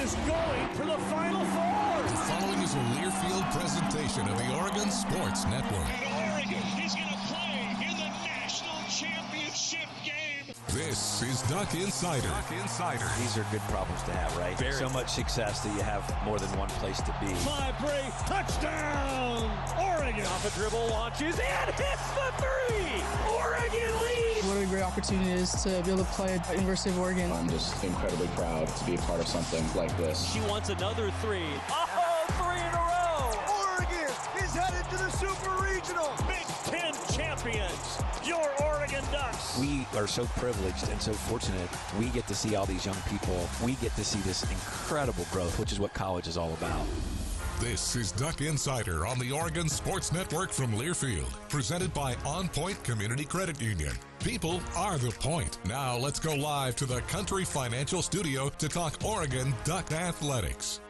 is going for the Final Four. The following is a Learfield presentation of the Oregon Sports Network. And Oregon is going to play in the national championship game. This is Duck Insider. These are good problems to have, right? So much success that you have more than one place to be. 5-3, touchdown, Oregon. Off a dribble, launches, and hits the three. Oregon leads. What a great opportunity it is to be able to play at University of Oregon. I'm just incredibly proud to be a part of something like this. She wants another three. Oh, three in a row. Oregon is headed to the Super Regional. Big Ten champions, your Oregon Ducks. We are so privileged and so fortunate. We get to see all these young people. We get to see this incredible growth, which is what college is all about. This is Duck Insider on the Oregon Sports Network from Learfield, presented by OnPoint Community Credit Union. People are the point. Now let's go live to the Country Financial Studio to talk Oregon Duck Athletics.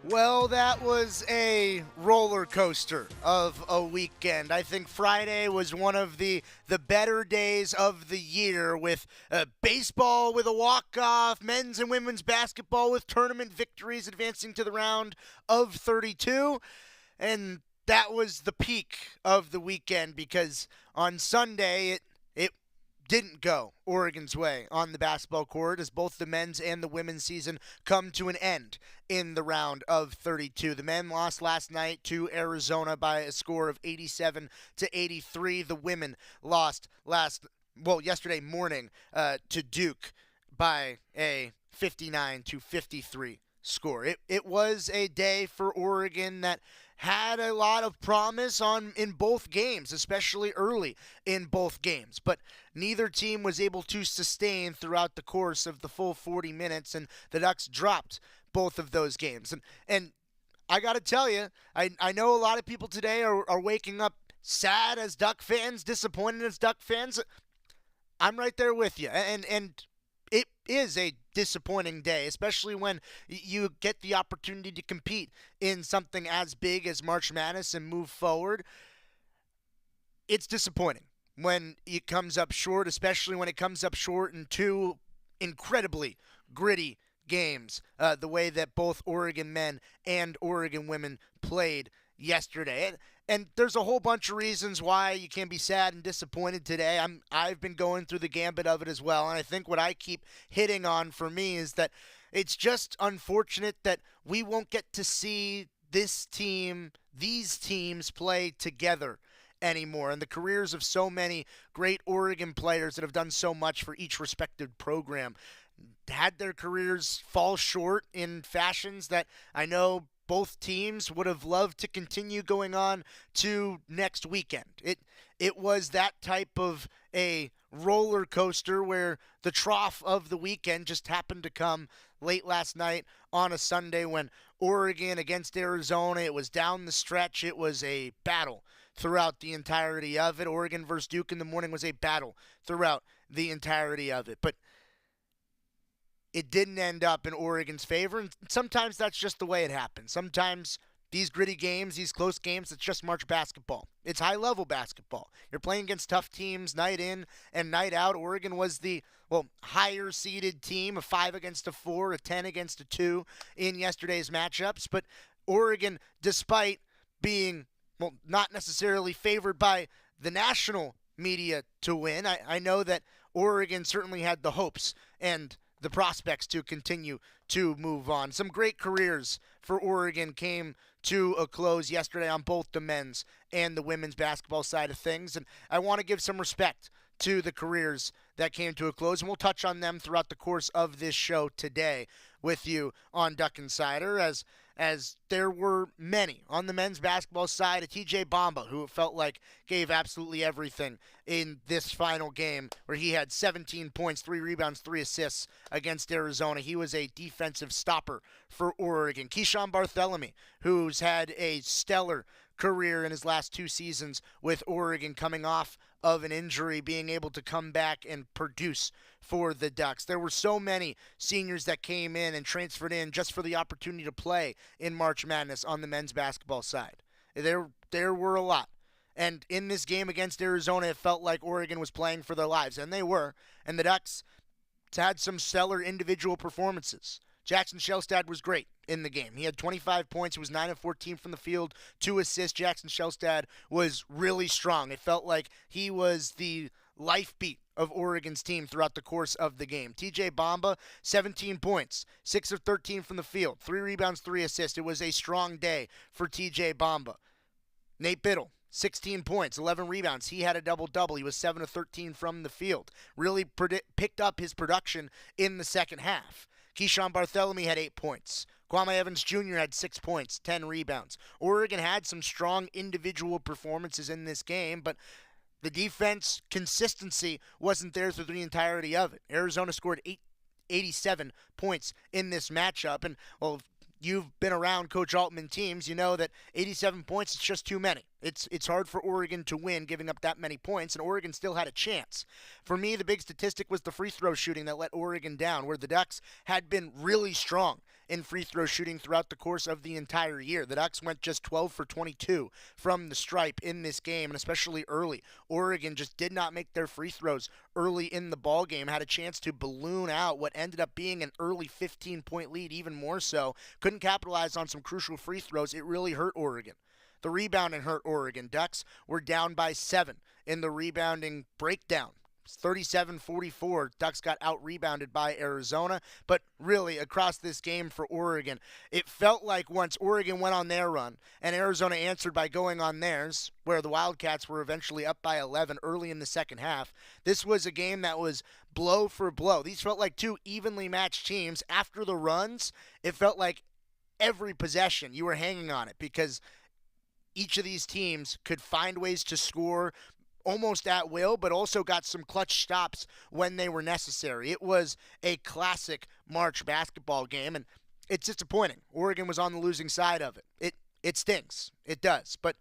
Well, that was a roller coaster of a weekend. I think Friday was one of the better days of the year, with baseball with a walk-off, men's and women's basketball with tournament victories advancing to the round of 32. And that was the peak of the weekend, because on Sunday it didn't go Oregon's way on the basketball court, as both the men's and the women's season come to an end in the round of 32. The men lost last night to Arizona by a score of 87-83. The women lost yesterday morning to Duke by a 59-53 score. It was a day for Oregon that had a lot of promise in both games, especially early in both games. But neither team was able to sustain throughout the course of the full 40 minutes, and the Ducks dropped both of those games. And I got to tell you, I know a lot of people today are waking up sad as Duck fans, disappointed as Duck fans. I'm right there with you. And it is a disappointing day, especially when you get the opportunity to compete in something as big as March Madness and move forward. It's disappointing when it comes up short, especially when it comes up short in two incredibly gritty games, the way that both Oregon men and Oregon women played yesterday. And there's a whole bunch of reasons why you can be sad and disappointed today. I've been going through the gambit of it as well, and I think what I keep hitting on for me is that it's just unfortunate that we won't get to see these teams play together anymore, and the careers of so many great Oregon players that have done so much for each respective program had their careers fall short in fashions that I know both teams would have loved to continue going on to next weekend. It was that type of a roller coaster where the trough of the weekend just happened to come late last night on a Sunday when Oregon against Arizona, it was down the stretch. It was a battle throughout the entirety of it. Oregon versus Duke in the morning was a battle throughout the entirety of it. But it didn't end up in Oregon's favor, and sometimes that's just the way it happens. Sometimes these gritty games, these close games, it's just March basketball. It's high-level basketball. You're playing against tough teams night in and night out. Oregon was the higher-seeded team, a 5 against a 4, a 10 against a 2 in yesterday's matchups. But Oregon, despite being not necessarily favored by the national media to win, I know that Oregon certainly had the hopes and the prospects to continue to move on. Some great careers for Oregon came to a close yesterday on both the men's and the women's basketball side of things, and I want to give some respect to the careers that came to a close, and we'll touch on them throughout the course of this show today with you on Duck Insider, as there were many on the men's basketball side. A TJ Bamba, who it felt like gave absolutely everything in this final game, where he had 17 points, 3 rebounds, 3 assists against Arizona. He was a defensive stopper for Oregon. Keyshawn Barthelemy, who's had a stellar career in his last 2 seasons with Oregon, coming off of an injury, being able to come back and produce for the Ducks. There were so many seniors that came in and transferred in just for the opportunity to play in March Madness on the men's basketball side. There were a lot. And in this game against Arizona, it felt like Oregon was playing for their lives, and they were. And the Ducks had some stellar individual performances. Jackson Shelstad was great in the game. He had 25 points. He was 9 of 14 from the field, 2 assists. Jackson Shelstad was really strong. It felt like he was the life beat of Oregon's team throughout the course of the game. TJ Bamba, 17 points, 6 of 13 from the field, 3 rebounds, 3 assists. It was a strong day for TJ Bamba. Nate Biddle, 16 points, 11 rebounds. He had a double-double. He was 7 of 13 from the field. Really picked up his production in the second half. Keyshawn Bartholomew had 8 points. Kwame Evans Jr. had 6 points, 10 rebounds. Oregon had some strong individual performances in this game, but the defense consistency wasn't there through the entirety of it. Arizona scored 87 points in this matchup, and, well, you've been around Coach Altman teams, you know that 87 points is just too many. It's hard for Oregon to win giving up that many points, and Oregon still had a chance. For me, the big statistic was the free throw shooting that let Oregon down, where the Ducks had been really strong in free throw shooting throughout the course of the entire year. The Ducks went just 12 for 22 from the stripe in this game, and especially early. Oregon just did not make their free throws early in the ball game, had a chance to balloon out what ended up being an early 15-point lead, even more so. Couldn't capitalize on some crucial free throws. It really hurt Oregon. The rebounding hurt Oregon. Ducks were down by 7 in the rebounding breakdown. 37-44. Ducks got out-rebounded by Arizona. But really, across this game for Oregon, it felt like once Oregon went on their run and Arizona answered by going on theirs, where the Wildcats were eventually up by 11 early in the second half, this was a game that was blow for blow. These felt like two evenly matched teams. After the runs, it felt like every possession you were hanging on it, because each of these teams could find ways to score almost at will, but also got some clutch stops when they were necessary. It was a classic March basketball game, and it's disappointing. Oregon was on the losing side of it. It stings. It does. But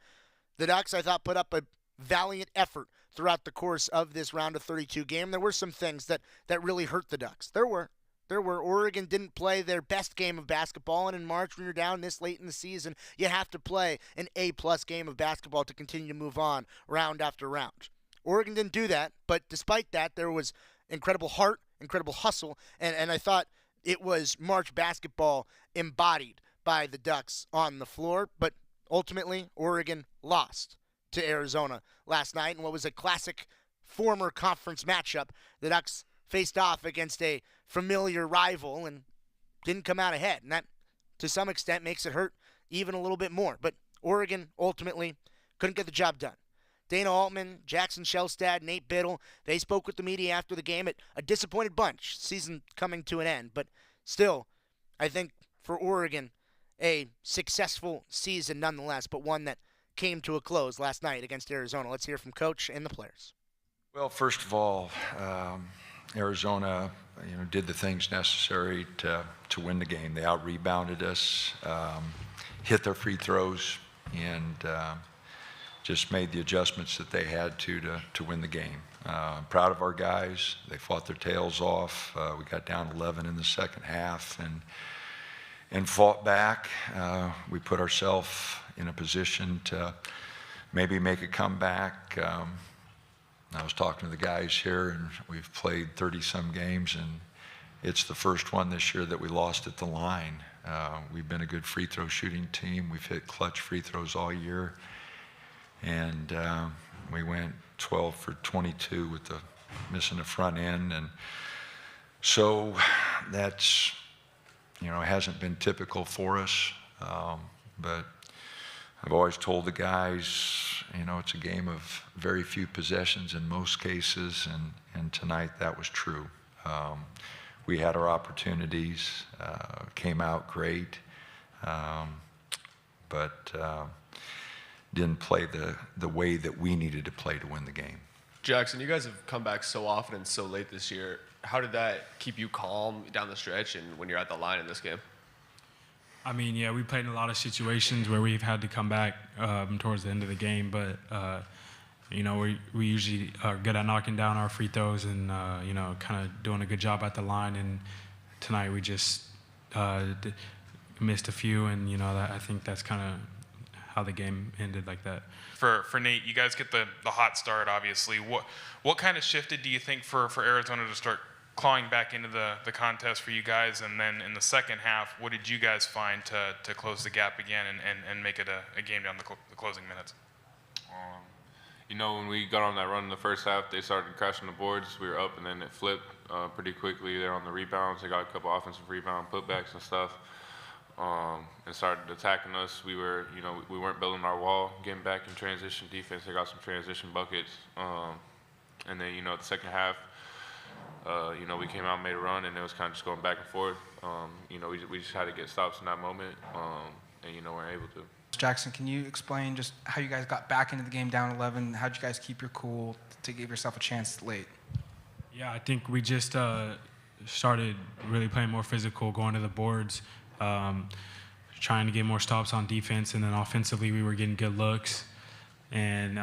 the Ducks, I thought, put up a valiant effort throughout the course of this round of 32 game. There were some things that really hurt the Ducks. There were. Oregon didn't play their best game of basketball, and in March, when you're down this late in the season, you have to play an A-plus game of basketball to continue to move on round after round. Oregon didn't do that, but despite that, there was incredible heart, incredible hustle, and I thought it was March basketball embodied by the Ducks on the floor, but ultimately, Oregon lost to Arizona last night in what was a classic former conference matchup. The Ducks faced off against a familiar rival and didn't come out ahead. And that, to some extent, makes it hurt even a little bit more. But Oregon ultimately couldn't get the job done. Dana Altman, Jackson Shelstad, Nate Biddle, they spoke with the media after the game. A disappointed bunch, season coming to an end. But still, I think for Oregon, a successful season nonetheless, but one that came to a close last night against Arizona. Let's hear from Coach and the players. Well, first of all, Arizona, did the things necessary to win the game. They out-rebounded us, hit their free throws, and just made the adjustments that they had to win the game. I'm proud of our guys. They fought their tails off. We got down 11 in the second half and fought back. We put ourselves in a position to maybe make a comeback. I was talking to the guys here, and we've played 30-some games, and it's the first one this year that we lost at the line. We've been a good free throw shooting team. We've hit clutch free throws all year, and we went 12 for 22 with the missing the front end, and so that's, hasn't been typical for us, but I've always told the guys, it's a game of very few possessions in most cases, and tonight that was true. We had our opportunities, came out great, but didn't play the way that we needed to play to win the game. Jackson, you guys have come back so often and so late this year. How did that keep you calm down the stretch and when you're at the line in this game? I mean, yeah, we played in a lot of situations where we've had to come back towards the end of the game, but, we usually are good at knocking down our free throws and, kind of doing a good job at the line. And tonight we just missed a few, and, I think that's kind of how the game ended like that. For Nate, you guys get the hot start, obviously. What kind of shifted, do you think, for Arizona to start clawing back into the contest for you guys, and then in the second half, what did you guys find to close the gap again and make it a game down the closing minutes? You know, when we got on that run in the first half, they started crashing the boards. We were up, and then it flipped pretty quickly. They're on the rebounds. They got a couple offensive rebound putbacks and stuff, and started attacking us. We weren't building our wall, getting back in transition defense. They got some transition buckets, and then the second half, we came out and made a run, and it was kind of just going back and forth. We just had to get stops in that moment, and we weren't able to. Jackson, can you explain just how you guys got back into the game down 11? How did you guys keep your cool to give yourself a chance late? Yeah, I think we just started really playing more physical, going to the boards, trying to get more stops on defense, and then offensively we were getting good looks, and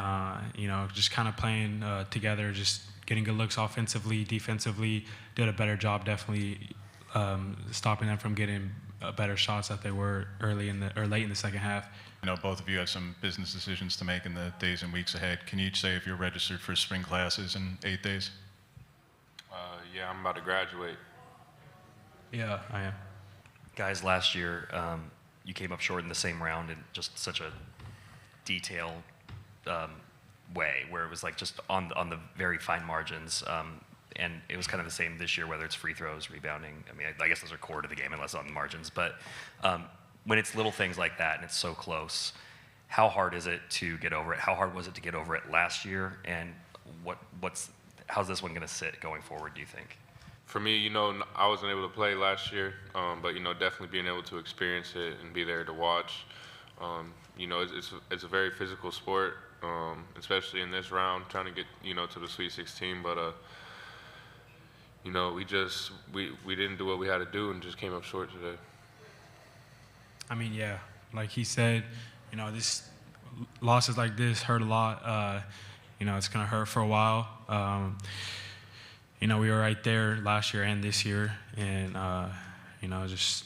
just kind of playing together, just getting good looks offensively, defensively. Did a better job definitely stopping them from getting better shots that they were late in the second half. I know both of you have some business decisions to make in the days and weeks ahead. Can you each say if you're registered for spring classes in 8 days? Yeah, I'm about to graduate. Yeah, I am. Guys, last year you came up short in the same round in just such a detailed way, where it was like just on the very fine margins. And it was kind of the same this year, whether it's free throws, rebounding. I mean, I guess those are core to the game unless on the margins. But when it's little things like that and it's so close, how hard is it to get over it? How hard was it to get over it last year? And how's this one going to sit going forward, do you think? For me, I wasn't able to play last year, but definitely being able to experience it and be there to watch. It's a very physical sport, especially in this round, trying to get to the Sweet 16. But we didn't do what we had to do and just came up short today. I mean, yeah, like he said, this losses like this hurt a lot. It's gonna hurt for a while. We were right there last year and this year, and just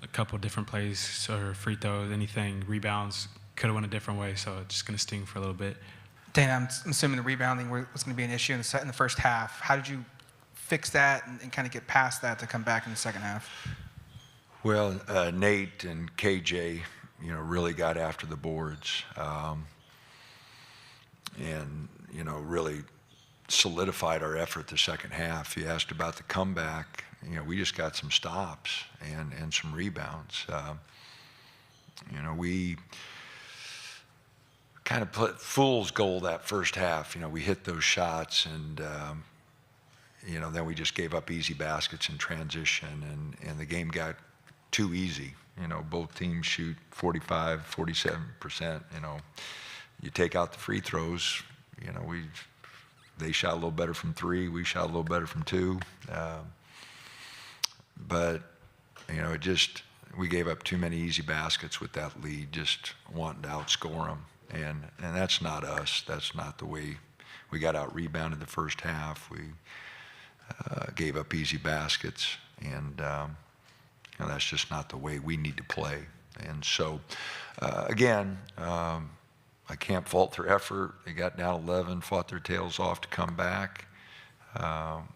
a couple different plays or free throws, anything, rebounds could have went a different way. So it's just gonna sting for a little bit. Dana, I'm assuming the rebounding was going to be an issue in the first half. How did you fix that and kind of get past that to come back in the second half? Well, Nate and KJ, really got after the boards, and really solidified our effort the second half. You asked about the comeback. We just got some stops and some rebounds. We kind of put fool's gold that first half. We hit those shots, and then we just gave up easy baskets in transition, and the game got too easy. Both teams shoot 45, 47%. You take out the free throws, they shot a little better from 3, we shot a little better from 2. But we gave up too many easy baskets with that lead, just wanting to outscore them. And that's not us. That's not the way we got out-rebounded the first half. We gave up easy baskets, and that's just not the way we need to play. And so, again, I can't fault their effort. They got down 11, fought their tails off to come back.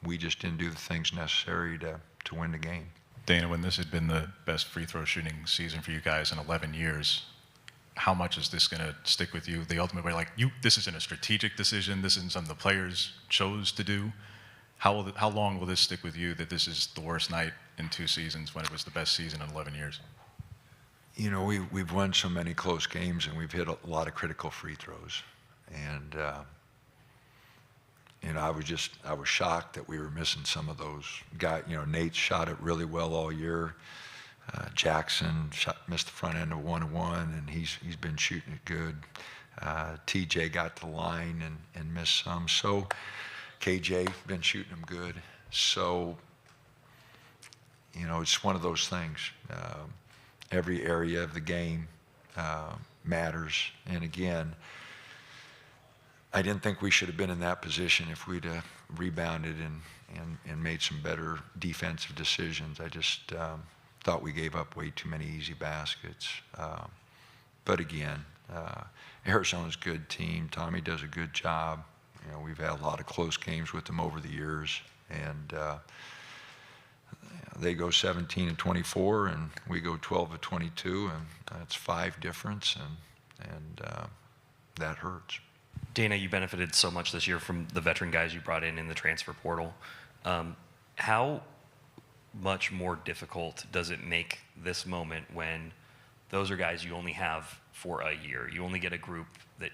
We just didn't do the things necessary to win the game. Dana, when this had been the best free throw shooting season for you guys in 11 years, how much is this going to stick with you? The ultimate way, this isn't a strategic decision. This isn't something the players chose to do. How long will this stick with you that this is the worst night in 2 seasons when it was the best season in 11 years? We've won so many close games, and we've hit a lot of critical free throws. And, I was shocked that we were missing some of those guys. Nate shot it really well all year. Jackson missed the front end of 1-1, and he's been shooting it good. TJ got to the line and missed some. So KJ been shooting them good. So, it's one of those things. Every area of the game matters. And again, I didn't think we should have been in that position if we'd rebounded and made some better defensive decisions. I just thought we gave up way too many easy baskets. But again, Arizona's a good team. Tommy does a good job. We've had a lot of close games with them over the years. And they go 17-24, and we go 12-22, and that's 5 difference, and that hurts. Dana, you benefited so much this year from the veteran guys you brought in the transfer portal. How much more difficult does it make this moment when those are guys you only have for a year? You only get a group that,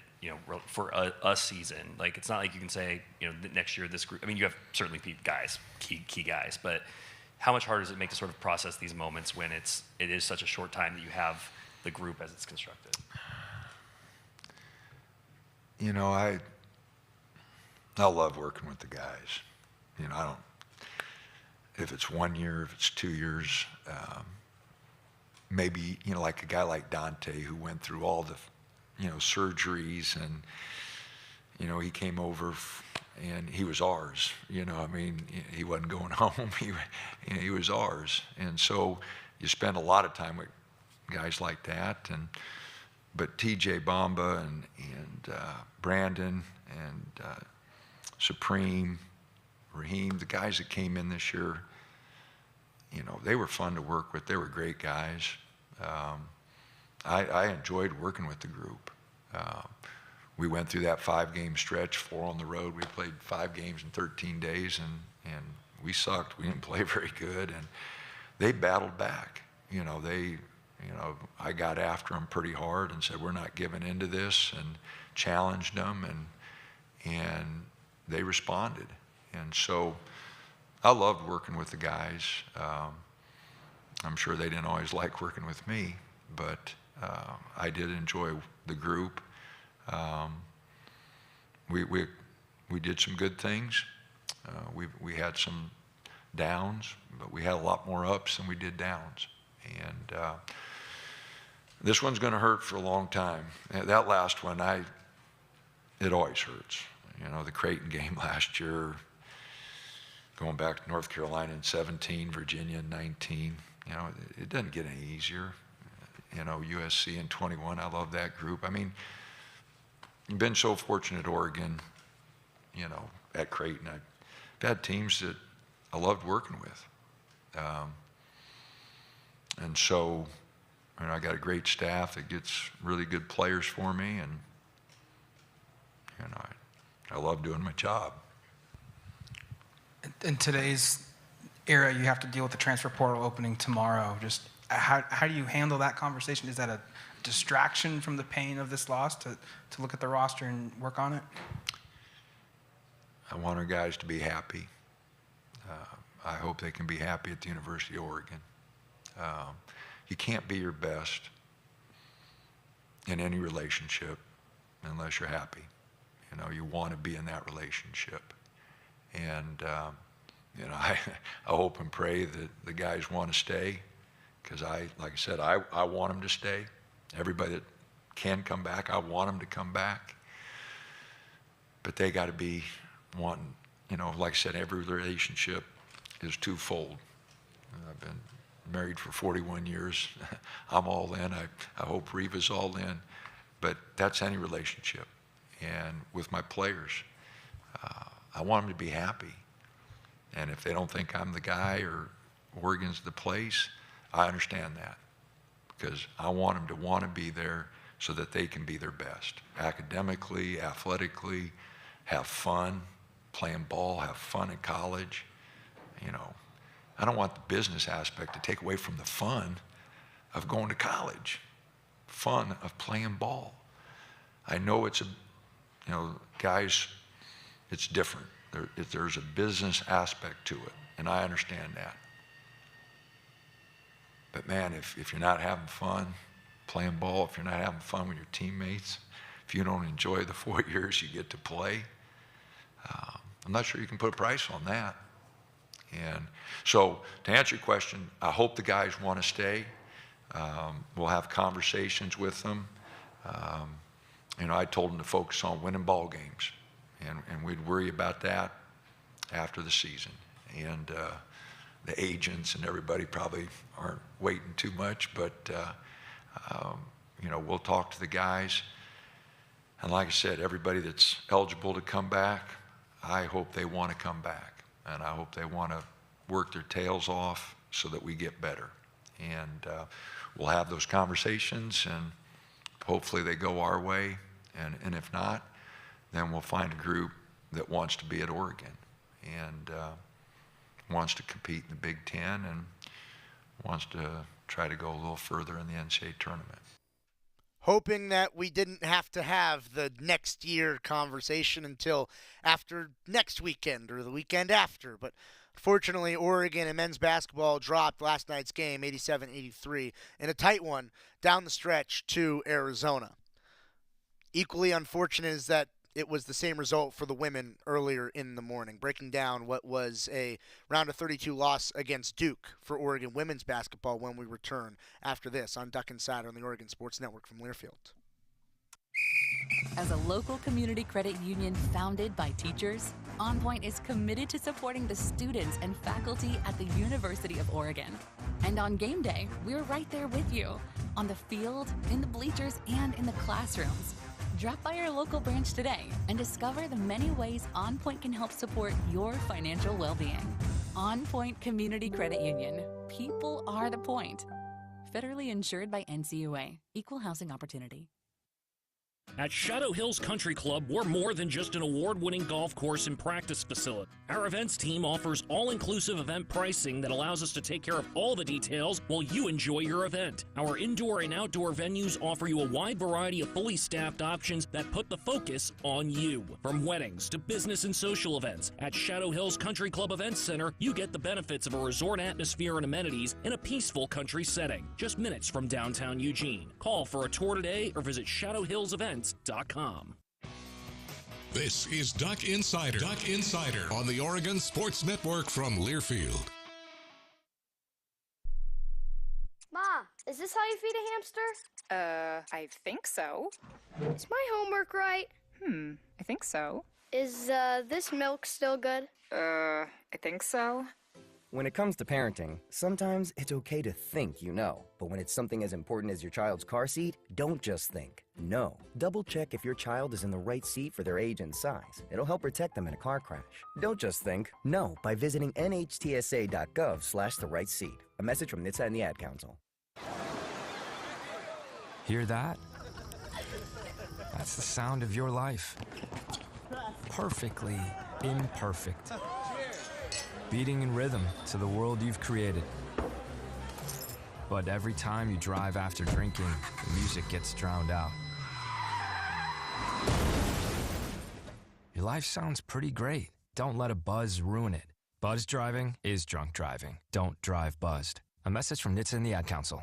for a season. Like, it's not like you can say, next year this group, I mean, you have certainly guys, key guys, but how much harder does it make to sort of process these moments when it is such a short time that you have the group as it's constructed? I love working with the guys. I don't, if it's 1 year, if it's 2 years, maybe, like a guy like Dante who went through all the, surgeries, and, he came over and he was ours. I mean, he wasn't going home. He was ours. And so you spend a lot of time with guys like that. But TJ Bamba and Brandon and Supreme, Raheem, the guys that came in this year, they were fun to work with. They were great guys. I enjoyed working with the group. We went through that 5-game stretch, 4 on the road. We played 5 games in 13 days, and we sucked. We didn't play very good, and they battled back. I got after them pretty hard and said, we're not giving into this, and challenged them, and they responded. And so I loved working with the guys. I'm sure they didn't always like working with me, but I did enjoy the group. We did some good things. We had some downs, but we had a lot more ups than we did downs. And this one's going to hurt for a long time. That last one, it always hurts. The Creighton game last year, going back to North Carolina in 17, Virginia in 19. It doesn't get any easier. USC in 21, I love that group. I mean, you've been so fortunate at Oregon, at Creighton. I've had teams that I loved working with. And so, I got a great staff that gets really good players for me, and I love doing my job. In today's era, you have to deal with the transfer portal opening tomorrow. Just how do you handle that conversation? Is that a distraction from the pain of this loss to look at the roster and work on it? I want our guys to be happy. I hope they can be happy at the University of Oregon. You can't be your best in any relationship unless you're happy. You want to be in that relationship. And, I hope and pray that the guys want to stay, because like I said, I want them to stay. Everybody that can come back, I want them to come back. But they got to be wanting, like I said, every relationship is twofold. I've been married for 41 years. I'm all in. I hope Reva's all in. But that's any relationship. And with my players, I want them to be happy. And if they don't think I'm the guy or Oregon's the place, I understand that. Because I want them to want to be there so that they can be their best. Academically, athletically, have fun, playing ball, have fun in college. I don't want the business aspect to take away from the fun of going to college, fun of playing ball. I know it's guys, it's different. There's a business aspect to it, and I understand that. But man, if you're not having fun playing ball, if you're not having fun with your teammates, if you don't enjoy the 4 years you get to play, I'm not sure you can put a price on that. And so to answer your question, I hope the guys want to stay. We'll have conversations with them. I told them to focus on winning ball games, and we'd worry about that after the season. And the agents and everybody probably aren't waiting too much, but we'll talk to the guys. And like I said, everybody that's eligible to come back, I hope they want to come back. and I hope they want to work their tails off so that we get better. And we'll have those conversations, and hopefully they go our way. And if not, then we'll find a group that wants to be at Oregon and wants to compete in the Big Ten and wants to try to go a little further in the NCAA tournament. Hoping that we didn't have to have the next year conversation until after next weekend or the weekend after. But fortunately, Oregon and men's basketball dropped last night's game, 87-83, in a tight one down the stretch to Arizona. Equally unfortunate is that it was the same result for the women earlier in the morning, breaking down what was a round of 32 loss against Duke for Oregon women's basketball when we return after this on Duck Insider on the Oregon Sports Network from Learfield. As a local community credit union founded by teachers, OnPoint is committed to supporting the students and faculty at the University of Oregon. And on game day, we're right there with you, on the field, in the bleachers, and in the classrooms. Drop by our local branch today and discover the many ways OnPoint can help support your financial well-being. OnPoint Community Credit Union. People are the point. Federally insured by NCUA. Equal housing opportunity. At Shadow Hills Country Club, we're more than just an award-winning golf course and practice facility. Our events team offers all-inclusive event pricing that allows us to take care of all the details while you enjoy your event. Our indoor and outdoor venues offer you a wide variety of fully staffed options that put the focus on you. From weddings to business and social events, at Shadow Hills Country Club Events Center, you get the benefits of a resort atmosphere and amenities in a peaceful country setting, just minutes from downtown Eugene. Call for a tour today or visit shadowhillsevents.com. This is Duck Insider. Duck Insider on the Oregon Sports Network from Learfield. Ma, is this how you feed a hamster? I think so. Is my homework right? I think so. Is, this milk still good? I think so. When it comes to parenting, sometimes it's okay to think you know. But when it's something as important as your child's car seat, don't just think. Know. Double check if your child is in the right seat for their age and size. It'll help protect them in a car crash. Don't just think. Know by visiting nhtsa.gov/the right seat. A message from NHTSA and the Ad Council. Hear that? That's the sound of your life. Perfectly imperfect. Beating in rhythm to the world you've created. But every time you drive after drinking, the music gets drowned out. Your life sounds pretty great. Don't let a buzz ruin it. Buzz driving is drunk driving. Don't drive buzzed. A message from NHTSA and the Ad Council.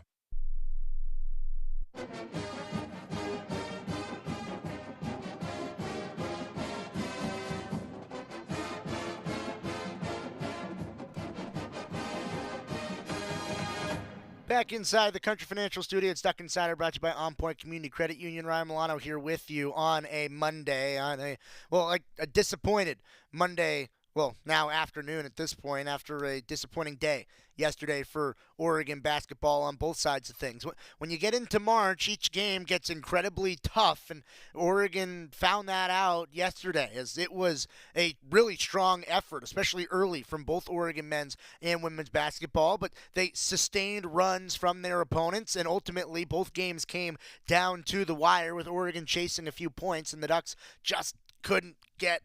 Back inside the Country Financial Studio, it's Duck Insider, brought to you by OnPoint Community Credit Union. Ryan Milano here with you on a Monday, a disappointed Monday, well, now afternoon at this point, after a disappointing day yesterday for Oregon basketball on both sides of things. When you get into March, each game gets incredibly tough, and Oregon found that out yesterday, as it was a really strong effort, especially early from both Oregon men's and women's basketball, but they sustained runs from their opponents, and ultimately both games came down to the wire with Oregon chasing a few points, and the Ducks just couldn't get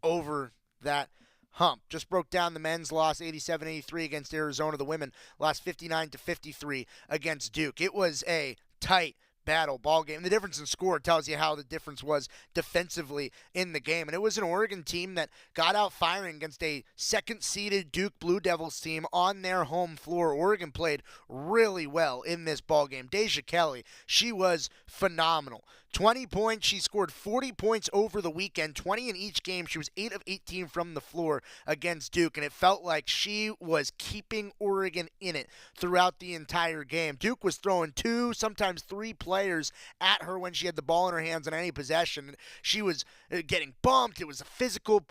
over that hump. Just broke down the men's loss 87-83 against Arizona. The women lost 59-53 against Duke. It was a tight battle ball game. The difference in score tells you how the difference was defensively in the game. And it was an Oregon team that got out firing against a second-seeded Duke Blue Devils team on their home floor. Oregon played really well in this ball game. Deja Kelly, she was phenomenal. 20 points. She scored 40 points over the weekend, 20 in each game. She was 8 of 18 from the floor against Duke, and it felt like she was keeping Oregon in it throughout the entire game. Duke was throwing 2, sometimes 3 players at her when she had the ball in her hands on any possession. She was getting bumped. It was a physical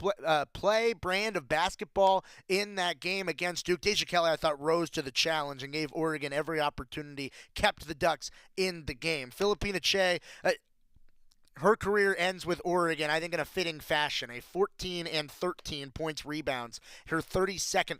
play brand of basketball in that game against Duke. Deja Kelly, I thought, rose to the challenge and gave Oregon every opportunity, kept the Ducks in the game. Filipina Che, her career ends with Oregon, I think, in a fitting fashion. A 14 and 13 points, rebounds. Her 32nd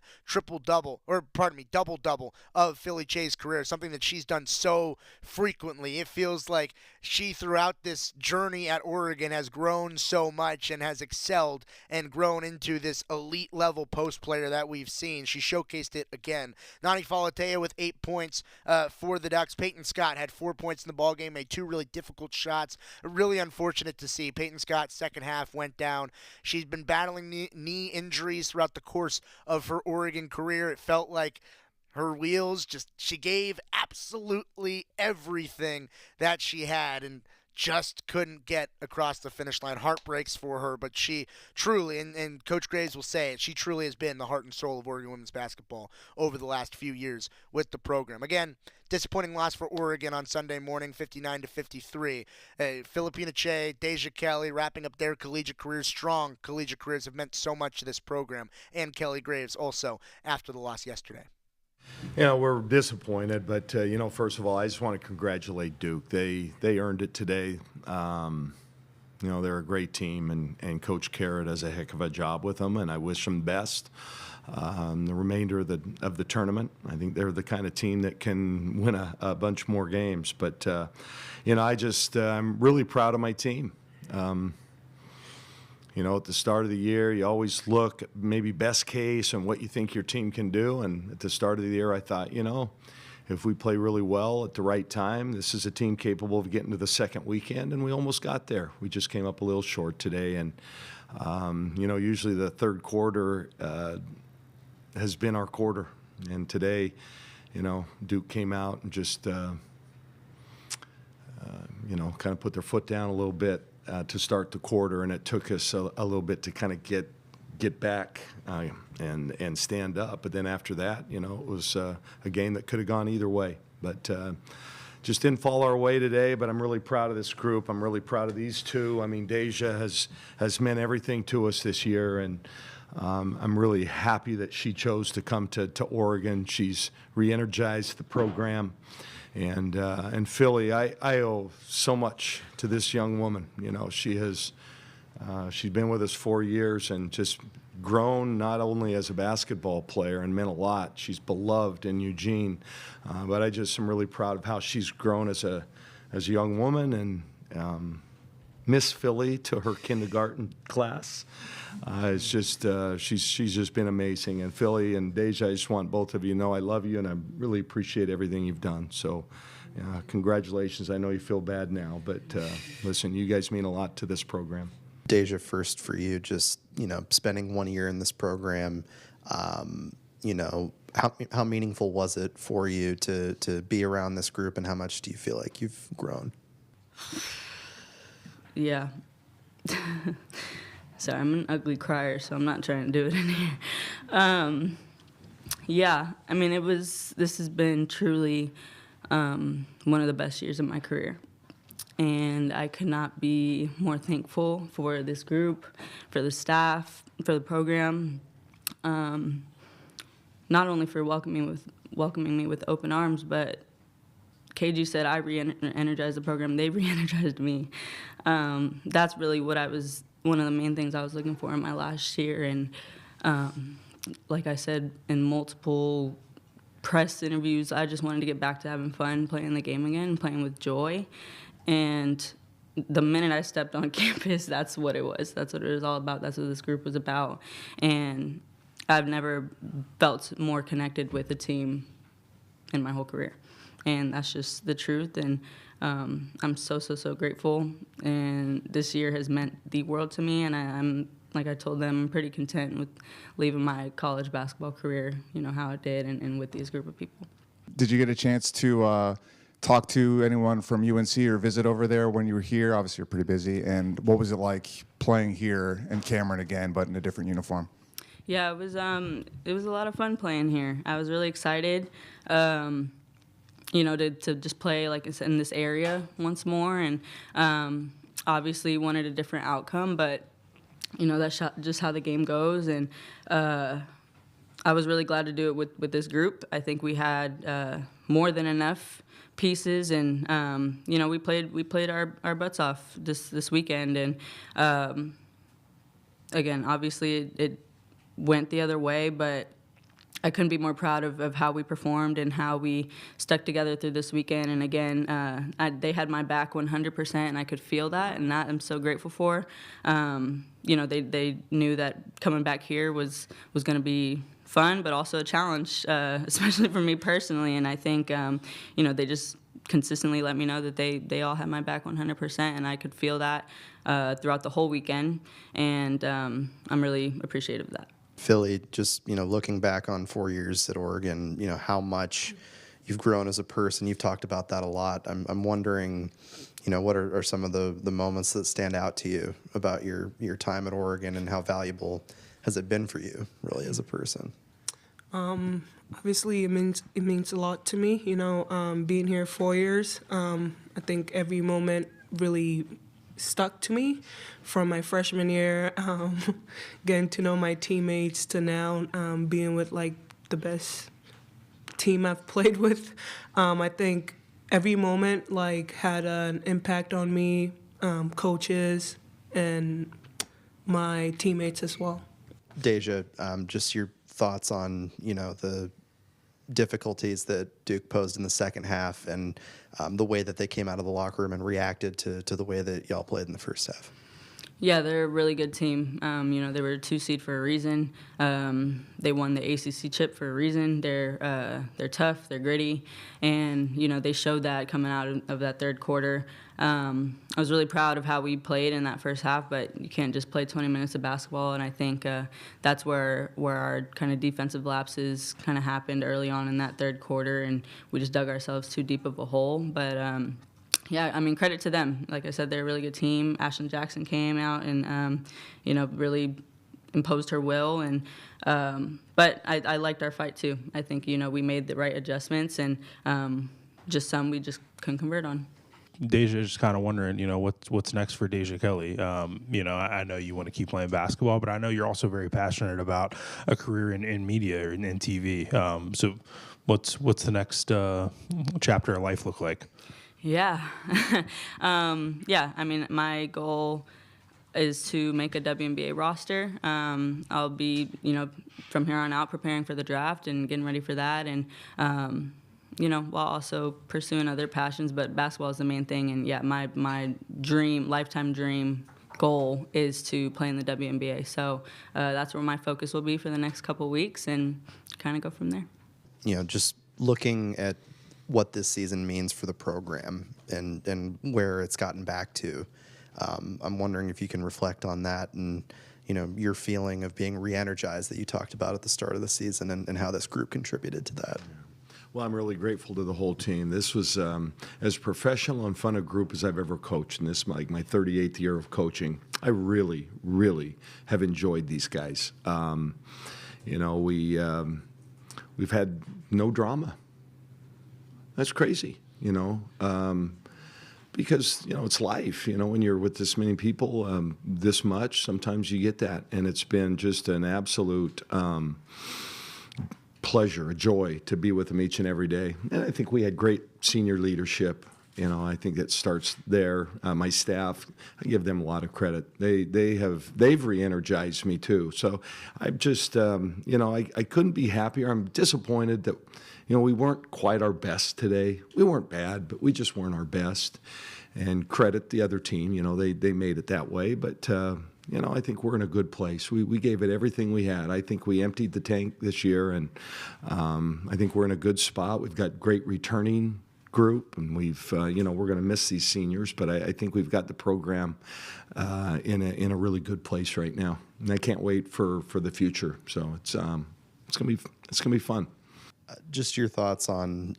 double-double of Philly Che's career, something that she's done so frequently. It feels like she, throughout this journey at Oregon, has grown so much and has excelled and grown into this elite-level post player that we've seen. She showcased it again. Nani Falatea with 8 points for the Ducks. Peyton Scott had 4 points in the ballgame, made 2 really difficult shots. Really unfortunate to see. Peyton Scott's second half went down. She's been battling knee injuries throughout the course of her Oregon career. It felt like her wheels she gave absolutely everything that she had and just couldn't get across the finish line. Heartbreaks for her, but she truly, and Coach Graves will say it, she truly has been the heart and soul of Oregon women's basketball over the last few years with the program. Again, disappointing loss for Oregon on Sunday morning, 59-53. Filipina Che, Deja Kelly wrapping up their collegiate careers. Strong collegiate careers have meant so much to this program, and Kelly Graves also after the loss yesterday. Yeah, we're disappointed, but first of all, I just want to congratulate Duke. They earned it today. They're a great team, and Coach Kara does a heck of a job with them, and I wish them best. The remainder of the tournament, I think they're the kind of team that can win a bunch more games. But I'm really proud of my team. At the start of the year, you always look at maybe best case and what you think your team can do. And at the start of the year, I thought, if we play really well at the right time, this is a team capable of getting to the second weekend, and we almost got there. We just came up a little short today. And, usually the third quarter has been our quarter. And today, Duke came out and just, kind of put their foot down a little bit. To start the quarter, and it took us a little bit to kind of get back and stand up. But then after that, it was a game that could have gone either way. But just didn't fall our way today. But I'm really proud of this group. I'm really proud of these two. I mean, Deja has meant everything to us this year, and I'm really happy that she chose to come to Oregon. She's re-energized the program. And Philly, I owe so much to this young woman. She's been with us 4 years and just grown not only as a basketball player and meant a lot. She's beloved in Eugene, but I just am really proud of how she's grown as a young woman and miss Philly to her kindergarten class. It's just she's just been amazing. And Philly and Deja, I just want both of you to know I love you and I really appreciate everything you've done. So congratulations. I know you feel bad now, but listen, you guys mean a lot to this program. Deja, first for you, just spending 1 year in this program, how meaningful was it for you to be around this group, and how much do you feel like you've grown? Yeah. Sorry, I'm an ugly crier, so I'm not trying to do it in here. Yeah, I mean, this has been truly one of the best years of my career. And I could not be more thankful for this group, for the staff, for the program, not only for welcoming me with open arms, but KG said I re-energized the program. They re-energized me. That's really what one of the main things I was looking for in my last year. And like I said, in multiple press interviews, I just wanted to get back to having fun, playing the game again, playing with joy. And the minute I stepped on campus, that's what it was. That's what it was all about. That's what this group was about. And I've never felt more connected with a team in my whole career. And that's just the truth. And I'm so grateful. And this year has meant the world to me. And I'm, like I told them, I'm pretty content with leaving my college basketball career, how it did, and with these group of people. Did you get a chance to talk to anyone from UNC or visit over there when you were here? Obviously, you're pretty busy. And what was it like playing here in Cameron again, but in a different uniform? Yeah, it was a lot of fun playing here. I was really excited, to just play like in this area once more, and obviously wanted a different outcome, but that's just how the game goes. And I was really glad to do it with this group. I think we had more than enough pieces, and we played our butts off this weekend. And again, obviously it went the other way, but I couldn't be more proud of how we performed and how we stuck together through this weekend. And again, they had my back 100%, and I could feel that, and that I'm so grateful for. They knew that coming back here was going to be fun, but also a challenge, especially for me personally. And I think, they just consistently let me know that they all had my back 100%, and I could feel that throughout the whole weekend. And I'm really appreciative of that. Philly, just, looking back on 4 years at Oregon, how much you've grown as a person. You've talked about that a lot. I'm wondering, what are some of the moments that stand out to you about your time at Oregon, and how valuable has it been for you, really, as a person? Obviously, it means a lot to me. Being here 4 years, I think every moment really stuck to me, from my freshman year, getting to know my teammates, to now being with like the best team I've played with. I think every moment had an impact on me, coaches, and my teammates as well. Deja, just your thoughts on the difficulties that Duke posed in the second half, and the way that they came out of the locker room and reacted to the way that y'all played in the first half. Yeah, they're a really good team. They were a 2 seed for a reason. They won the ACC chip for a reason. They're tough, they're gritty, and they showed that coming out of that third quarter. I was really proud of how we played in that first half, but you can't just play 20 minutes of basketball, and I think that's where our kind of defensive lapses kind of happened early on in that third quarter, and we just dug ourselves too deep of a hole. But yeah, credit to them. Like I said, they're a really good team. Ashlyn Jackson came out and, really imposed her will. And but I liked our fight too. I think, we made the right adjustments, and just some we just couldn't convert on. Deja, just kind of wondering, what's next for Deja Kelly? I know you want to keep playing basketball, but I know you're also very passionate about a career in media and in TV. So what's the next chapter of life look like? Yeah. My goal is to make a WNBA roster. I'll be, from here on out preparing for the draft and getting ready for that, and while also pursuing other passions, but basketball is the main thing. And yeah, my lifetime dream goal is to play in the WNBA. So that's where my focus will be for the next couple weeks, and kind of go from there. Just looking at what this season means for the program and where it's gotten back to, I'm wondering if you can reflect on that, and your feeling of being re-energized that you talked about at the start of the season, and how this group contributed to that. Well, I'm really grateful to the whole team. This was as professional and fun a group as I've ever coached, and this is my 38th year of coaching. I really, really have enjoyed these guys. We've had no drama. That's crazy, because, it's life. When you're with this many people this much, sometimes you get that. And it's been just an absolute pleasure, a joy to be with them each and every day. And I think we had great senior leadership. I think that starts there. My staff, I give them a lot of credit. They've re-energized me too. So I'm just, I couldn't be happier. I'm disappointed that, we weren't quite our best today. We weren't bad, but we just weren't our best. And credit the other team. They made it that way. But, I think we're in a good place. We gave it everything we had. I think we emptied the tank this year, and I think we're in a good spot. We've got great returning group, and we're going to miss these seniors, but I think we've got the program in a really good place right now, and I can't wait for the future. So it's gonna be fun. Just your thoughts on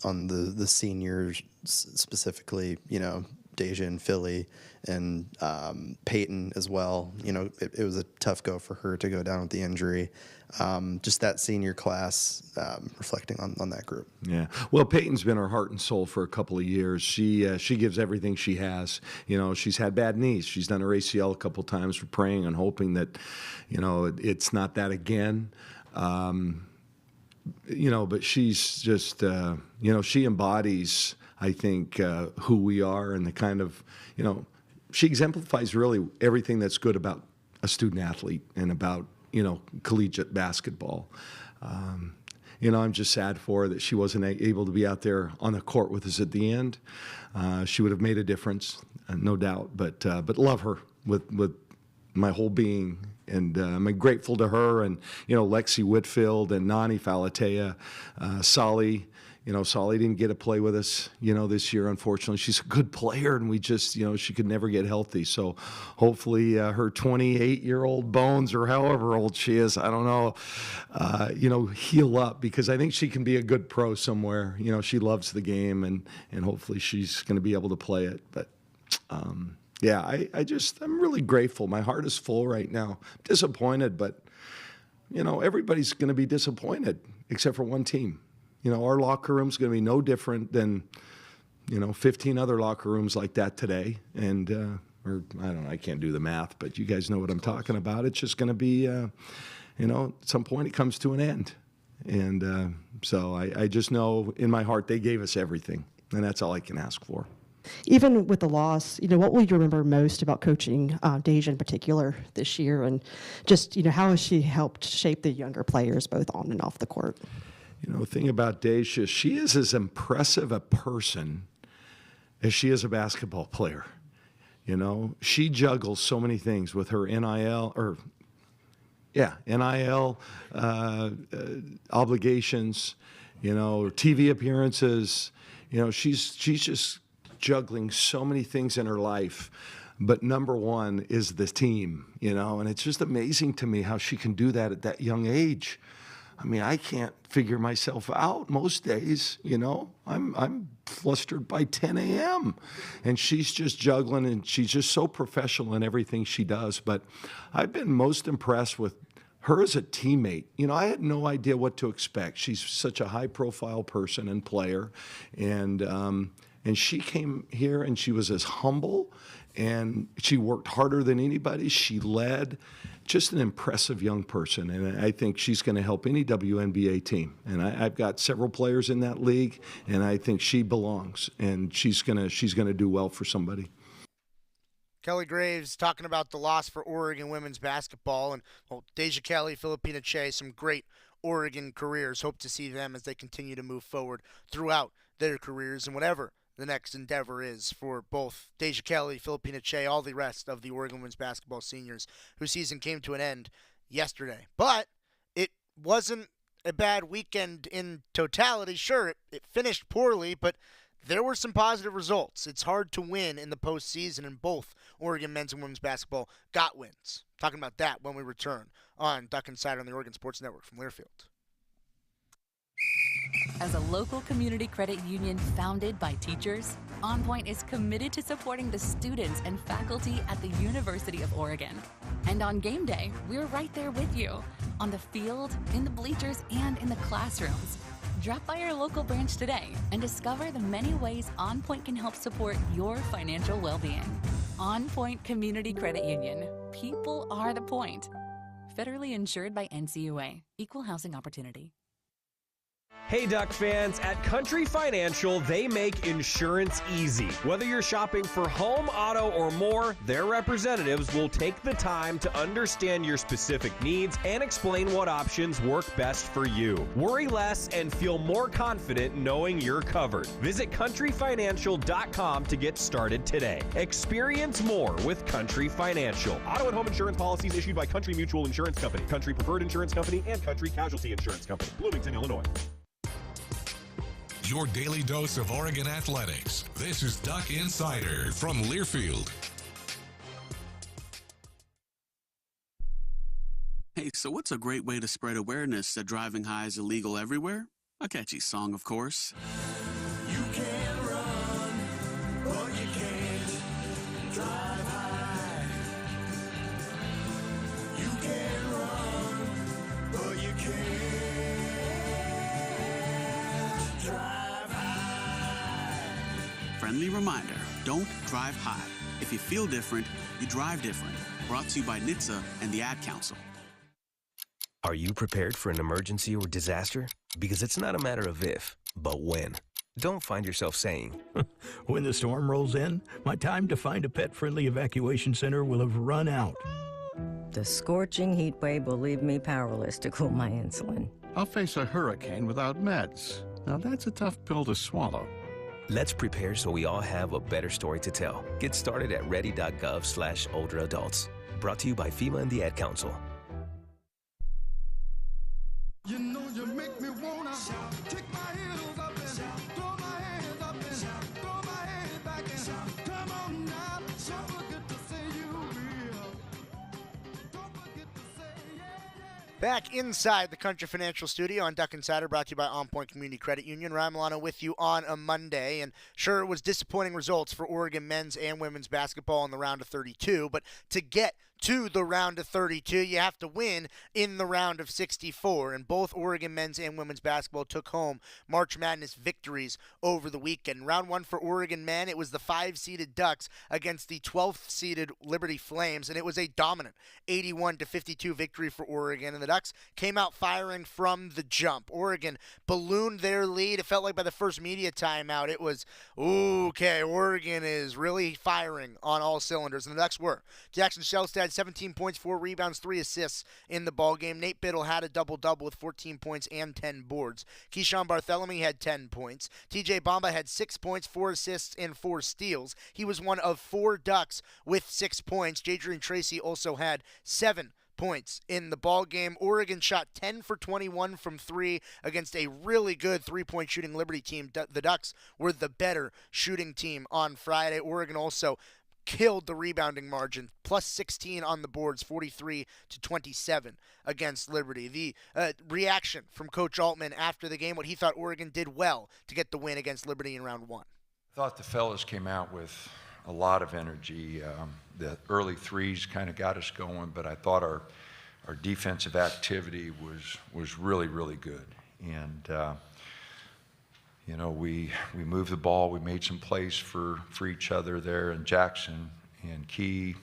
the seniors specifically. Deja in Philly and Peyton as well. You know, it was a tough go for her to go down with the injury. Just that senior class, reflecting on that group. Yeah. Well, Peyton's been our heart and soul for a couple of years. She gives everything she has. You know, she's had bad knees. She's done her ACL a couple times. We're praying and hoping that, you know, it's not that again. You know, but she's just, you know, she embodies, I think, who we are and the kind of, you know, she exemplifies really everything that's good about a student athlete and about, you know, collegiate basketball. You know, I'm just sad for her that she wasn't able to be out there on the court with us at the end. She would have made a difference, no doubt. But love her with my whole being, and I'm grateful to her and, you know, Lexi Whitfield and Nani Falatea, Solly. You know, Solly didn't get to play with us, you know, this year, unfortunately. She's a good player, and we just, you know, she could never get healthy. So hopefully her 28-year-old bones, or however old she is, I don't know, you know, heal up, because I think she can be a good pro somewhere. You know, she loves the game, and hopefully she's going to be able to play it. But, yeah, I'm really grateful. My heart is full right now. Disappointed, but, you know, everybody's going to be disappointed except for one team. You know, our locker room's going to be no different than, you know, 15 other locker rooms like that today. And, or I don't know, I can't do the math, but you guys know what I'm talking about. It's just going to be, you know, at some point it comes to an end. And so I just know in my heart they gave us everything, and that's all I can ask for. Even with the loss, you know, what will you remember most about coaching Deja in particular this year? And just, you know, how has she helped shape the younger players both on and off the court? You know, the thing about Deja, she is as impressive a person as she is a basketball player. You know, she juggles so many things with her NIL obligations, you know, TV appearances. You know, she's just juggling so many things in her life. But number one is the team, you know, and it's just amazing to me how she can do that at that young age. I mean, I can't figure myself out most days, you know. I'm flustered by 10 a.m. And she's just juggling, and she's just so professional in everything she does. But I've been most impressed with her as a teammate. You know, I had no idea what to expect. She's such a high-profile person and player. And she came here, and she was as humble, and she worked harder than anybody. She led. Just an impressive young person, and I think she's going to help any WNBA team. And I've got several players in that league, and I think she belongs, and she's gonna do well for somebody. Kelly Graves talking about the loss for Oregon women's basketball, and Deja Kelly, Filipina Che, some great Oregon careers. Hope to see them as they continue to move forward throughout their careers and whatever the next endeavor is for both Deja Kelly, Filipina Che, all the rest of the Oregon women's basketball seniors whose season came to an end yesterday. But it wasn't a bad weekend in totality. Sure, it finished poorly, but there were some positive results. It's hard to win in the postseason, and both Oregon men's and women's basketball got wins. Talking about that when we return on Duck Insider on the Oregon Sports Network from Learfield. As a local community credit union founded by teachers, OnPoint is committed to supporting the students and faculty at the University of Oregon. And on game day, we're right there with you, on the field, in the bleachers, and in the classrooms. Drop by our local branch today and discover the many ways OnPoint can help support your financial well-being. OnPoint Community Credit Union. People are the point. Federally insured by NCUA. Equal housing opportunity. Hey Duck fans, at Country Financial, they make insurance easy. Whether you're shopping for home, auto, or more, their representatives will take the time to understand your specific needs and explain what options work best for you. Worry less and feel more confident knowing you're covered. Visit countryfinancial.com to get started today. Experience more with Country Financial. Auto and home insurance policies issued by Country Mutual Insurance Company, Country Preferred Insurance Company, and Country Casualty Insurance Company, Bloomington, Illinois. Your daily dose of Oregon athletics. This is Duck Insider from Learfield. Hey, so what's a great way to spread awareness that driving high is illegal everywhere? A catchy song, of course. You can run, but you can't Drive high. You can run, but you can't drive high. Friendly reminder, don't drive high. If you feel different, you drive different. Brought to you by NHTSA and the Ad Council. Are you prepared for an emergency or disaster? Because it's not a matter of if, but when. Don't find yourself saying, when the storm rolls in, my time to find a pet-friendly evacuation center will have run out. The scorching heat wave will leave me powerless to cool my insulin. I'll face a hurricane without meds. Now that's a tough pill to swallow. let's prepare so we all have a better story to tell. Get started at ready.gov/older adults. Brought to you by FEMA and the Ad Council. You know you make me wanna kick my heels up and throw my hands up and throw my head back and come on now. Don't forget to say you will. Don't forget to say yeah. Back inside the Country Financial Studio on Duck Insider, brought to you by OnPoint Community Credit Union. Ryan Milano with you on a Monday. And sure, it was disappointing results for Oregon men's and women's basketball in the round of 32. But to get to the round of 32, you have to win in the round of 64. And both Oregon men's and women's basketball took home March Madness victories over the weekend. Round one for Oregon men, it was the 5-seeded Ducks against the 12th-seeded Liberty Flames, and it was a dominant 81-52 victory for Oregon. And the Ducks came out firing from the jump. Oregon ballooned their lead. It felt like by the first media timeout, it was, okay, Oregon is really firing on all cylinders. And the Ducks were. Jackson Shellstad, 17 points, 4 rebounds, 3 assists in the ballgame. Nate Biddle had a double-double with 14 points and 10 boards. Keyshawn Bartholomew had 10 points. TJ Bamba had 6 points, 4 assists, and 4 steals. He was one of 4 Ducks with 6 points. Jadrian Tracy also had 7 points in the ball game. Oregon shot 10 for 21 from 3 against a really good three-point shooting Liberty team. The Ducks were the better shooting team on Friday. Oregon also killed the rebounding margin, plus 16 on the boards, 43-27 against Liberty. The reaction from Coach Altman after the game, what he thought Oregon did well to get the win against Liberty in round one. I thought the fellas came out with a lot of energy. The early threes kind of got us going, but I thought our defensive activity was really, really good. And you know, we moved the ball. We made some plays for each other there. And Jackson and Key,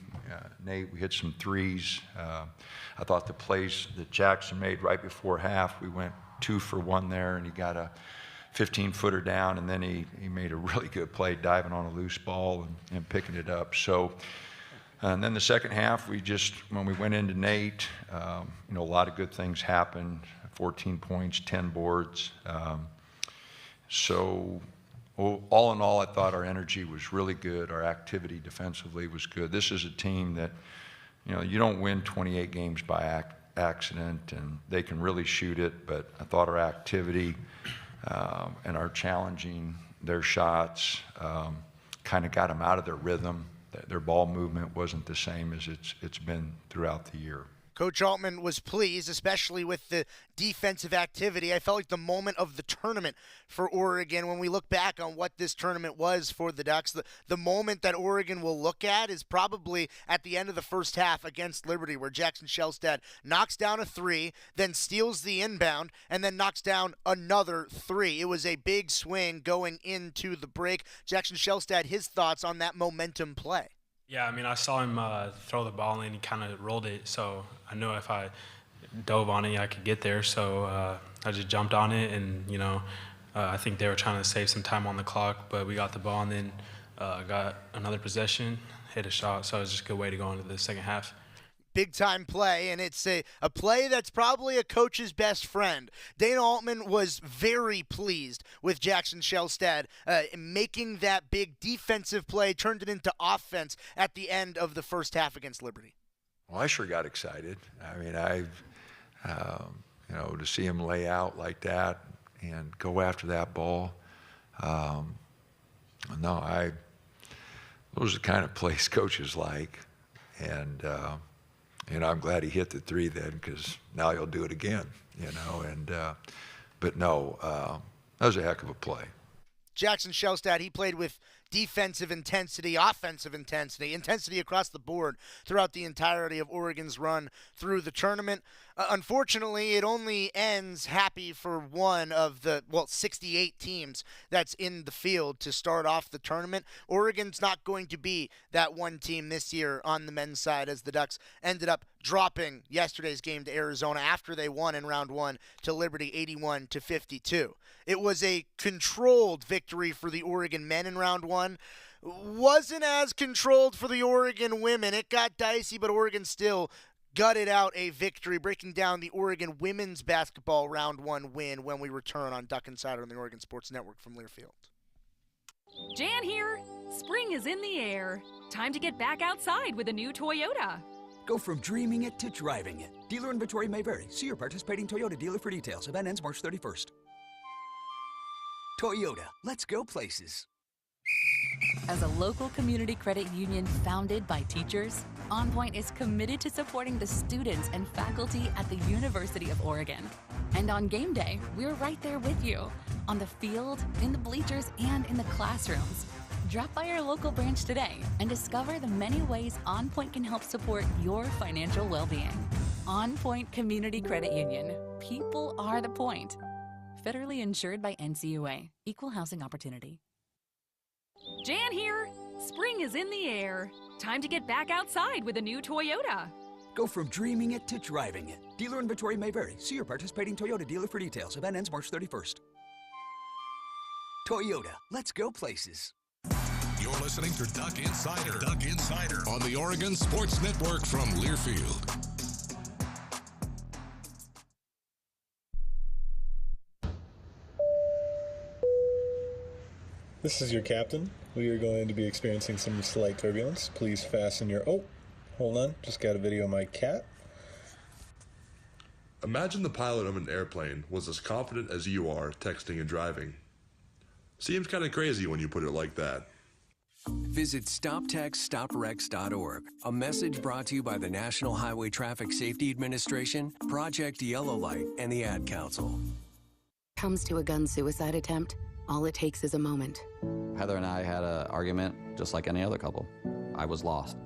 Nate, we hit some threes. I thought the plays that Jackson made right before half, we went 2 for 1 there, and he got a 15-footer down, and then he made a really good play diving on a loose ball and picking it up. So, and then the second half, when we went into Nate, you know, a lot of good things happened. 14 points, 10 boards. So all in all, I thought our energy was really good. Our activity defensively was good. This is a team that, you know, you don't win 28 games by accident, and they can really shoot it. But I thought our activity and our challenging their shots kind of got them out of their rhythm. Their ball movement wasn't the same as it's been throughout the year. Coach Altman was pleased, especially with the defensive activity. I felt like the moment of the tournament for Oregon, when we look back on what this tournament was for the Ducks, the moment that Oregon will look at is probably at the end of the first half against Liberty, where Jackson Shellstad knocks down a 3, then steals the inbound, and then knocks down another 3. It was a big swing going into the break. Jackson Shellstad, his thoughts on that momentum play. Yeah, I mean, I saw him throw the ball and he kind of rolled it, so I knew if I dove on it, I could get there. So I just jumped on it, and, you know, I think they were trying to save some time on the clock, but we got the ball and then got another possession, hit a shot, so it was just a good way to go into the second half. Big-time play, and it's a play that's probably a coach's best friend. Dana Altman was very pleased with Jackson Shellstad making that big defensive play, turned it into offense at the end of the first half against Liberty. Well, I sure got excited. I mean, you know, to see him lay out like that and go after that ball. Those are the kind of plays coaches like, and you know, I'm glad he hit the 3 then, because now he'll do it again, you know. And but no, that was a heck of a play. Jackson Shellstad, he played with defensive intensity, offensive intensity across the board throughout the entirety of Oregon's run through the tournament. Unfortunately, it only ends happy for one of the, 68 teams that's in the field to start off the tournament. Oregon's not going to be that one team this year on the men's side, as the Ducks ended up dropping yesterday's game to Arizona after they won in round one to Liberty 81-52. It was a controlled victory for the Oregon men in round one. Wasn't as controlled for the Oregon women. It got dicey, but Oregon still gutted out a victory, breaking down the Oregon women's basketball round one win when we return on Duck Insider on the Oregon Sports Network from Learfield. Jan here. Spring is in the air. Time to get back outside with a new Toyota. Go from dreaming it to driving it. Dealer inventory may vary. See your participating Toyota dealer for details. Event ends March 31st. Toyota, let's go places. As a local community credit union founded by teachers, OnPoint is committed to supporting the students and faculty at the University of Oregon. And on game day, we're right there with you, on the field, in the bleachers, and in the classrooms. Drop by our local branch today and discover the many ways OnPoint can help support your financial well-being. OnPoint Community Credit Union. People are the point. Federally insured by NCUA. Equal housing opportunity. Jan here. Spring is in the air. Time to get back outside with a new Toyota. Go from dreaming it to driving it. Dealer inventory may vary. See your participating Toyota dealer for details. Event ends March 31st. Toyota, let's go places. You're listening to Duck Insider. Duck Insider on the Oregon Sports Network from Learfield. This is your captain. We are going to be experiencing some slight turbulence. Please fasten your... Oh, hold on. Just got a video of my cat. Imagine the pilot of an airplane was as confident as you are texting and driving. Seems kind of crazy when you put it like that. Visit StopTextStopWrecks.org. A message brought to you by the National Highway Traffic Safety Administration, Project Yellow Light, and the Ad Council. Comes to a gun suicide attempt, all it takes is a moment. Heather and I had an argument just like any other couple. I was lost.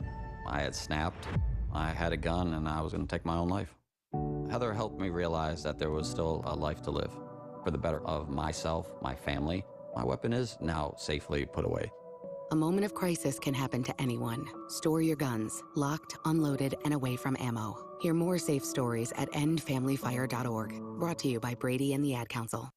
I had snapped. I had a gun and I was going to take my own life. Heather helped me realize that there was still a life to live. For the better of myself, my family, my weapon is now safely put away. A moment of crisis can happen to anyone. Store your guns, locked, unloaded, and away from ammo. Hear more safe stories at endfamilyfire.org. Brought to you by Brady and the Ad Council.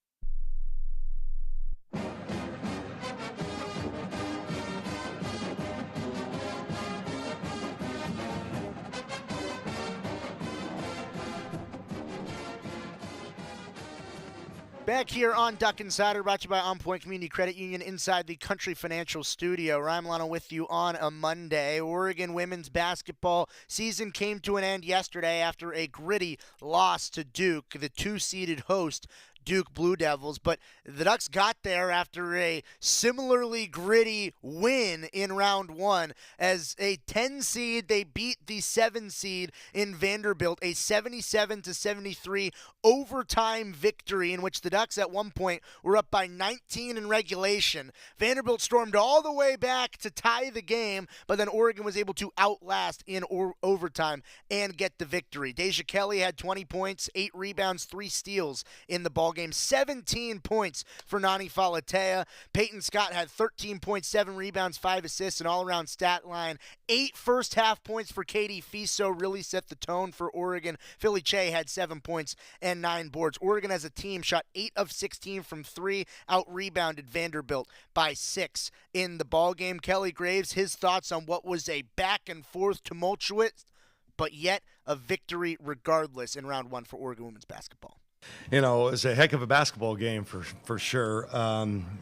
Back here on Duck Insider, brought to you by OnPoint Community Credit Union inside the Country Financial Studio. Ryan Milano with you on a Monday. Oregon women's basketball season came to an end yesterday after a gritty loss to Duke, the two-seeded host Duke Blue Devils, but the Ducks got there after a similarly gritty win in round one. As a 10 seed, they beat the 7 seed in Vanderbilt, a 77-73 overtime victory in which the Ducks at one point were up by 19 in regulation. Vanderbilt stormed all the way back to tie the game, but then Oregon was able to outlast in overtime and get the victory. Deja Kelly had 20 points, 8 rebounds, 3 steals in the ballgame. 17 points for Nani Falatea. Peyton Scott had 13.7 rebounds, 5 assists, an all-around stat line. 8 first-half points for Katie Fiso really set the tone for Oregon. Philly Che had 7 points and 9 boards. Oregon as a team shot 8 of 16 from 3, out-rebounded Vanderbilt by 6 in the ballgame. Kelly Graves, his thoughts on what was a back-and-forth tumultuous, but yet a victory regardless in round one for Oregon women's basketball. You know, it was a heck of a basketball game for sure.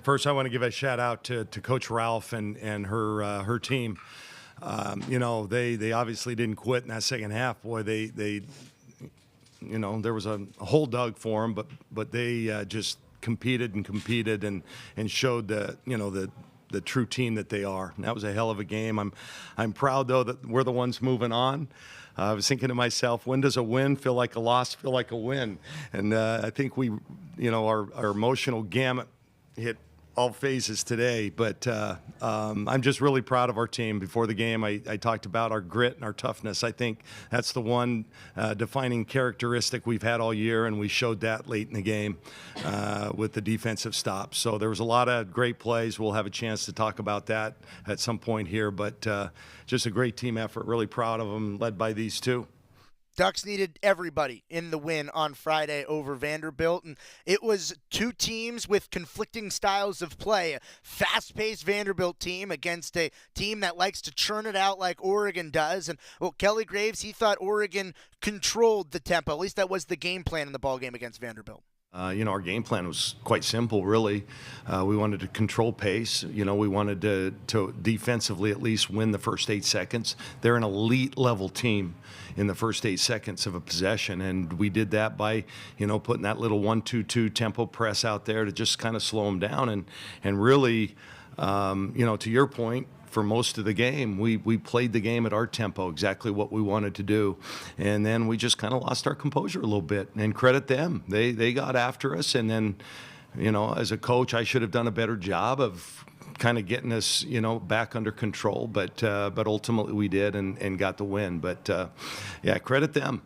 First, I want to give a shout out to Coach Ralph and her team. You know, they obviously didn't quit in that second half. Boy, they you know, there was a hole dug for them, but they just competed and showed the true team that they are. And that was a hell of a game. I'm proud though that we're the ones moving on. I was thinking to myself, when does a win feel like a loss, feel like a win? And I think we, you know, our emotional gamut hit all phases today, but I'm just really proud of our team. Before the game, I talked about our grit and our toughness. I think that's the one defining characteristic we've had all year, and we showed that late in the game with the defensive stops. So there was a lot of great plays. We'll have a chance to talk about that at some point here, but just a great team effort. Really proud of them, led by these two. Ducks needed everybody in the win on Friday over Vanderbilt, and it was two teams with conflicting styles of play. A fast-paced Vanderbilt team against a team that likes to churn it out like Oregon does. And, well, Kelly Graves, he thought Oregon controlled the tempo. At least that was the game plan in the ballgame against Vanderbilt. Our game plan was quite simple, really. We wanted to control pace. We wanted to defensively at least win the first 8 seconds. They're an elite-level team in the first 8 seconds of a possession, and we did that by, putting that little 1-2-2 tempo press out there to just kind of slow them down. And really, to your point, for most of the game, we played the game at our tempo, exactly what we wanted to do. And then we just kind of lost our composure a little bit, and credit them. They got after us, and then, as a coach, I should have done a better job of kind of getting us, back under control. But ultimately we did and got the win. But, credit them.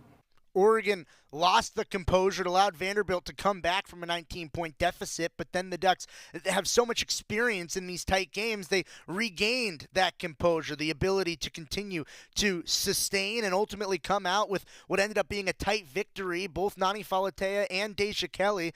Oregon lost the composure. It allowed Vanderbilt to come back from a 19-point deficit, but then the Ducks have so much experience in these tight games, they regained that composure, the ability to continue to sustain and ultimately come out with what ended up being a tight victory. Both Nani Falatea and Daisha Kelly,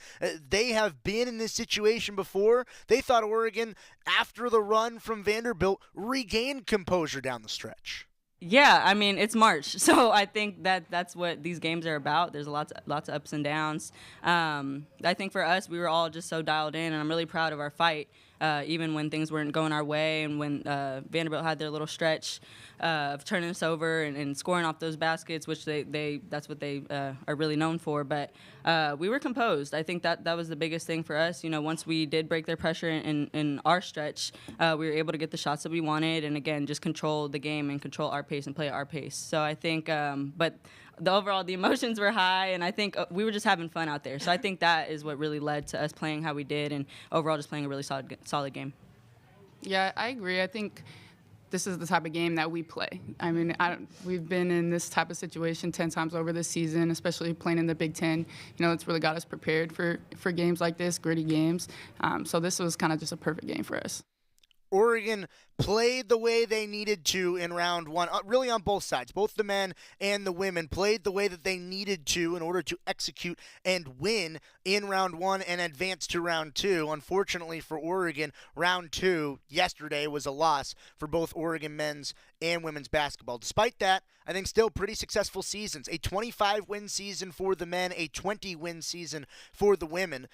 they have been in this situation before. They thought Oregon, after the run from Vanderbilt, regained composure down the stretch. Yeah, I mean, it's March, so I think that's what these games are about. There's lots of ups and downs. I think for us, we were all just so dialed in, and I'm really proud of our fight, even when things weren't going our way and when Vanderbilt had their little stretch of turning us over and scoring off those baskets, which that's what they are really known for. But we were composed. I think that was the biggest thing for us. Once we did break their pressure in our stretch, we were able to get the shots that we wanted, and again, just control the game and control our pace and play at our pace. So I think, but the emotions were high, and I think we were just having fun out there. So I think that is what really led to us playing how we did, and overall just playing a really solid game. Yeah, I agree. I think this is the type of game that we play. I mean, we've been in this type of situation 10 times over this season, especially playing in the Big Ten. It's really got us prepared for games like this, gritty games. So this was kind of just a perfect game for us. Oregon played the way they needed to in round one, really on both sides. Both the men and the women played the way that they needed to in order to execute and win in round one and advance to round two. Unfortunately for Oregon, round two yesterday was a loss for both Oregon men's and women's basketball. Despite that, I think still pretty successful seasons. A 25-win season for the men, a 20-win season for the women.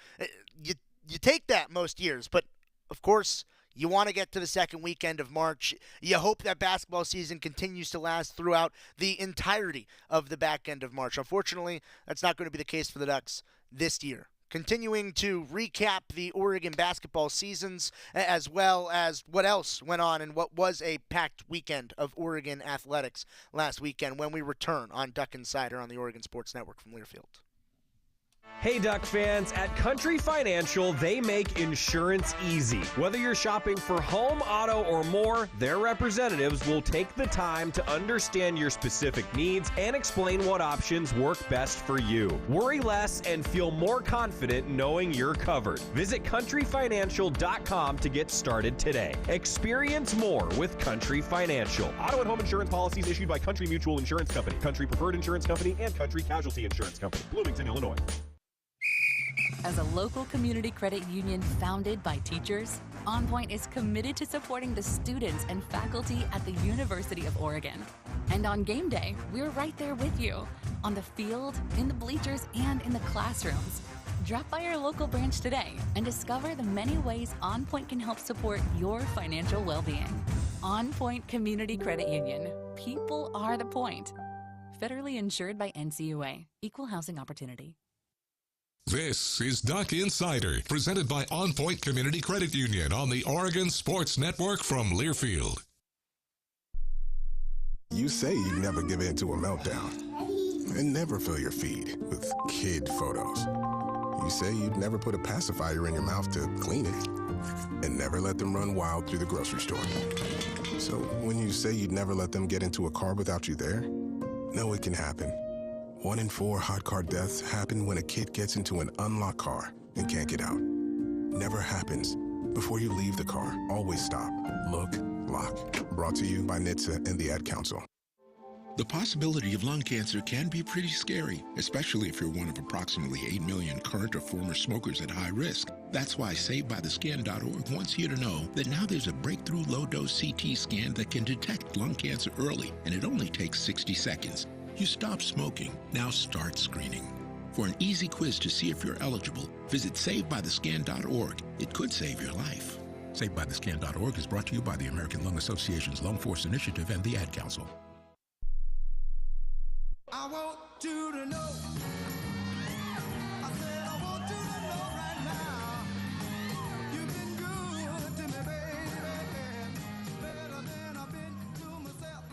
You take that most years, but of course, you want to get to the second weekend of March. You hope that basketball season continues to last throughout the entirety of the back end of March. Unfortunately, that's not going to be the case for the Ducks this year. Continuing to recap the Oregon basketball seasons, as well as what else went on in what was a packed weekend of Oregon athletics last weekend when we return on Duck Insider on the Oregon Sports Network from Learfield. Hey Duck fans, at Country Financial, they make insurance easy. Whether you're shopping for home, auto, or more, their representatives will take the time to understand your specific needs and explain what options work best for you. Worry less and feel more confident knowing you're covered. Visit countryfinancial.com to get started today. Experience more with Country Financial. Auto and home insurance policies issued by Country Mutual Insurance Company, Country Preferred Insurance Company, and Country Casualty Insurance Company, Bloomington, Illinois. As a local community credit union founded by teachers, OnPoint is committed to supporting the students and faculty at the University of Oregon. And on game day, we're right there with you, on the field, in the bleachers, and in the classrooms. Drop by our local branch today and discover the many ways OnPoint can help support your financial well-being. OnPoint Community Credit Union. People are the point. Federally insured by NCUA. Equal housing opportunity. This is Duck Insider, presented by OnPoint Community Credit Union on the Oregon Sports Network from Learfield. You say you never give in to a meltdown and never fill your feed with kid photos. You say you'd never put a pacifier in your mouth to clean it, and never let them run wild through the grocery store. So when you say you'd never let them get into a car without you there, know it can happen. 1 in 4 hot car deaths happen when a kid gets into an unlocked car and can't get out. Never happens. Before you leave the car, always stop, look, lock. Brought to you by NHTSA and the Ad Council. The possibility of lung cancer can be pretty scary, especially if you're one of approximately 8 million current or former smokers at high risk. That's why SaveByTheScan.org wants you to know that now there's a breakthrough low-dose CT scan that can detect lung cancer early, and it only takes 60 seconds. You stop smoking, now start screening. For an easy quiz to see if you're eligible, visit SaveByTheScan.org. It could save your life. SaveByTheScan.org is brought to you by the American Lung Association's Lung Force Initiative and the Ad Council. I want you to know. I said I want you to know right now. You've been good to me, baby. Better than I've been to myself.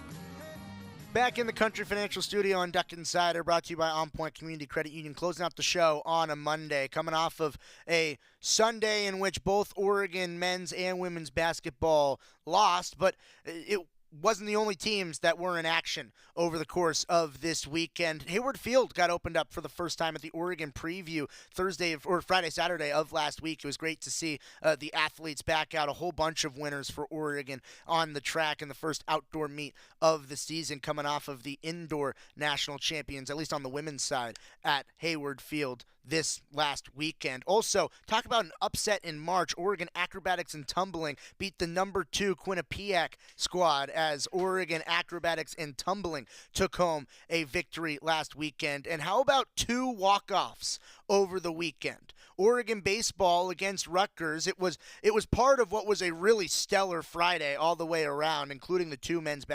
Back in the Country Financial Studio on Duck Insider, brought to you by OnPoint Community Credit Union, closing out the show on a Monday, coming off of a Sunday in which both Oregon men's and women's basketball lost, but it wasn't the only teams that were in action over the course of this weekend. Hayward Field got opened up for the first time at the Oregon Preview Friday, Saturday of last week. It was great to see the athletes back out. A whole bunch of winners for Oregon on the track in the first outdoor meet of the season, coming off of the indoor national champions, at least on the women's side, at Hayward Field this last weekend. Also, talk about an upset in March. Oregon Acrobatics and Tumbling beat the number 2 Quinnipiac squad as Oregon Acrobatics and Tumbling took home a victory last weekend. And how about 2 walk-offs over the weekend? Oregon baseball against Rutgers. It was part of what was a really stellar Friday all the way around, including the 2 men's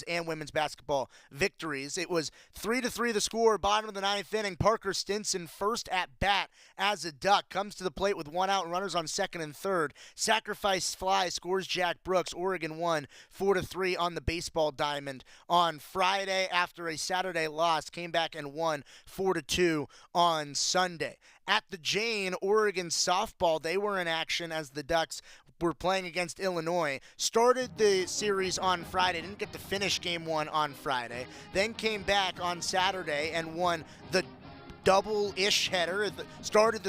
and women's basketball victories. It was 3-3 the score, bottom of the 9th inning. Parker Stinson, first at bat as a Duck, comes to the plate with 1 out and runners on 2nd and 3rd. Sacrifice fly scores Jack Brooks. Oregon won 4-3 on the baseball diamond on Friday after a Saturday loss. Came back and won 4-2 on Sunday. At the Jane, Oregon softball, they were in action as the Ducks were playing against Illinois. Started the series on Friday, didn't get to finish game 1 on Friday, then came back on Saturday and won the double-ish header, started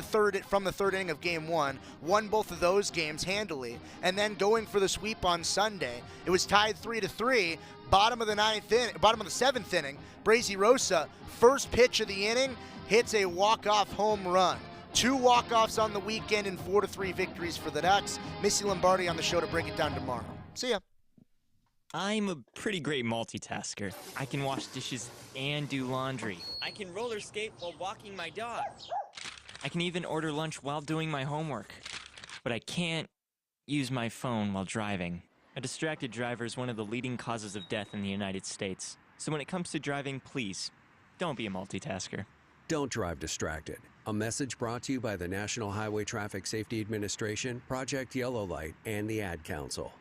from the third inning of game 1, won both of those games handily, and then going for the sweep on Sunday. It was tied 3-3, bottom of the 7th inning. Brazy Rosa, first pitch of the inning, hits a walk-off home run. 2 walk-offs on the weekend and 4-3 victories for the Ducks. Missy Lombardi on the show to break it down tomorrow. See ya. I'm a pretty great multitasker. I can wash dishes and do laundry. I can roller skate while walking my dog. I can even order lunch while doing my homework. But I can't use my phone while driving. A distracted driver is one of the leading causes of death in the United States. So when it comes to driving, please, don't be a multitasker. Don't drive distracted. A message brought to you by the National Highway Traffic Safety Administration, Project Yellow Light, and the Ad Council.